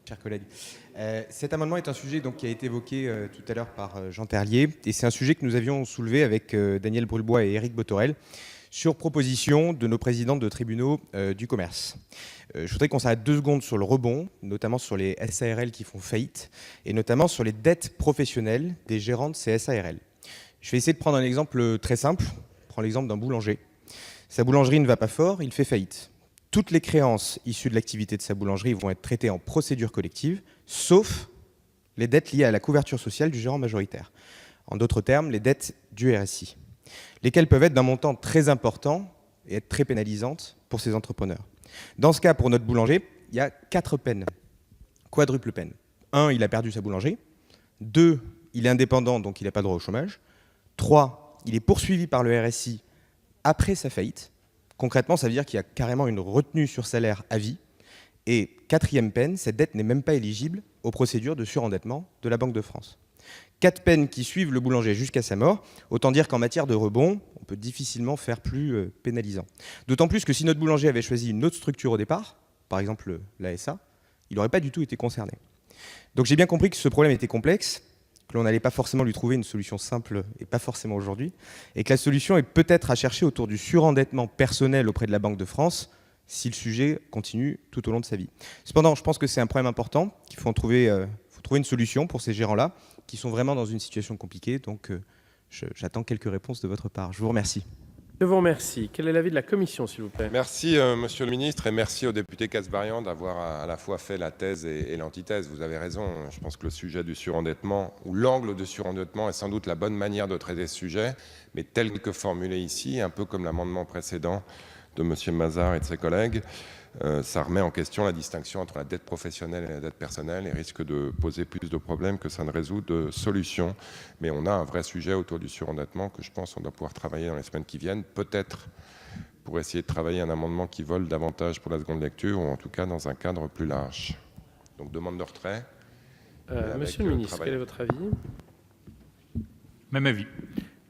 Chers collègues, cet amendement est un sujet qui a été évoqué tout à l'heure par Jean Terlier, et c'est un sujet que nous avions soulevé avec Daniel Brulbois et Éric Botorel sur proposition de nos présidents de tribunaux du commerce. Je voudrais qu'on s'arrête 2 secondes sur le rebond, notamment sur les SARL qui font faillite, et notamment sur les dettes professionnelles des gérants de ces SARL. Je vais essayer de prendre un exemple très simple. Je prends l'exemple d'un boulanger. Sa boulangerie ne va pas fort, il fait faillite. Toutes les créances issues de l'activité de sa boulangerie vont être traitées en procédure collective, sauf les dettes liées à la couverture sociale du gérant majoritaire. En d'autres termes, les dettes du RSI, lesquelles peuvent être d'un montant très important et être très pénalisantes pour ces entrepreneurs. Dans ce cas, pour notre boulanger, il y a 4 peines, quadruple peine. 1, il a perdu sa boulangerie. 2, il est indépendant, donc il n'a pas droit au chômage. 3, il est poursuivi par le RSI après sa faillite. Concrètement, ça veut dire qu'il y a carrément une retenue sur salaire à vie. Et 4e peine, cette dette n'est même pas éligible aux procédures de surendettement de la Banque de France. 4 peines qui suivent le boulanger jusqu'à sa mort. Autant dire qu'en matière de rebond, on peut difficilement faire plus pénalisant. D'autant plus que si notre boulanger avait choisi une autre structure au départ, par exemple l'ASA, il n'aurait pas du tout été concerné. Donc j'ai bien compris que ce problème était complexe, que l'on n'allait pas forcément lui trouver une solution simple, et pas forcément aujourd'hui, et que la solution est peut-être à chercher autour du surendettement personnel auprès de la Banque de France, si le sujet continue tout au long de sa vie. Cependant, je pense que c'est un problème important, qu'il faut trouver une solution pour ces gérants-là, qui sont vraiment dans une situation compliquée, donc j'attends quelques réponses de votre part. Je vous remercie. Je vous remercie. Quel est l'avis de la commission, s'il vous plaît? Merci, monsieur le ministre, et merci au député Kasbarian d'avoir à la fois fait la thèse et l'antithèse. Vous avez raison, je pense que le sujet du surendettement, ou l'angle de surendettement, est sans doute la bonne manière de traiter ce sujet, mais tel que formulé ici, un peu comme l'amendement précédent de monsieur Mazard et de ses collègues, ça remet en question la distinction entre la dette professionnelle et la dette personnelle et risque de poser plus de problèmes que ça ne résout de solutions. Mais on a un vrai sujet autour du surendettement que je pense qu'on doit pouvoir travailler dans les semaines qui viennent, peut-être pour essayer de travailler un amendement qui vole davantage pour la seconde lecture, ou en tout cas dans un cadre plus large. Donc demande de retrait. Monsieur le ministre, quel est votre avis? Même avis.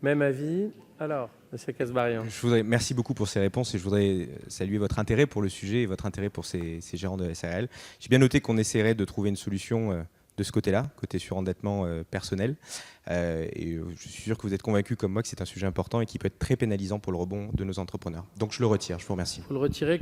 Même avis. Alors, monsieur Kasbarian. Merci beaucoup pour ces réponses et je voudrais saluer votre intérêt pour le sujet et votre intérêt pour ces gérants de SARL. J'ai bien noté qu'on essaierait de trouver une solution de ce côté-là, côté surendettement personnel. Et je suis sûr que vous êtes convaincu comme moi que c'est un sujet important et qui peut être très pénalisant pour le rebond de nos entrepreneurs. Donc je le retire, je vous remercie. Vous le retirez.